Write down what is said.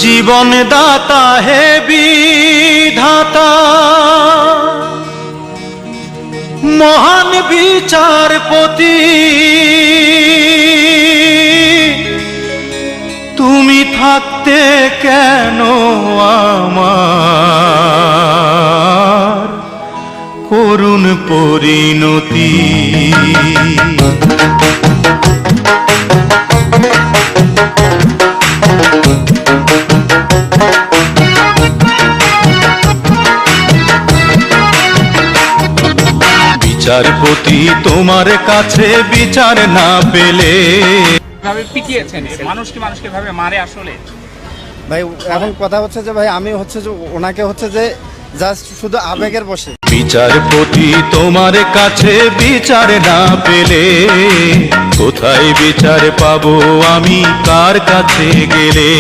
জীবন দাতা হে বিধাতা, মহান বিচারপতি, তুমি থাকতে কেন আমার করুণ পরিণতি। বিচারপতি তোমার কাছে বিচার না পেলে ভাবে পিটিয়েছেন, মানুষকে ভাবে মারে আসলে ভাই। এখন কথা হচ্ছে যে ভাই আমি হচ্ছে যে ওনাকে হচ্ছে যে জাস্ট শুধু আবেগের বসে। বিচারপতি তোমার কাছে বিচার না পেলে কোথায় বিচার পাবো আমি, কার কাছে গেলে।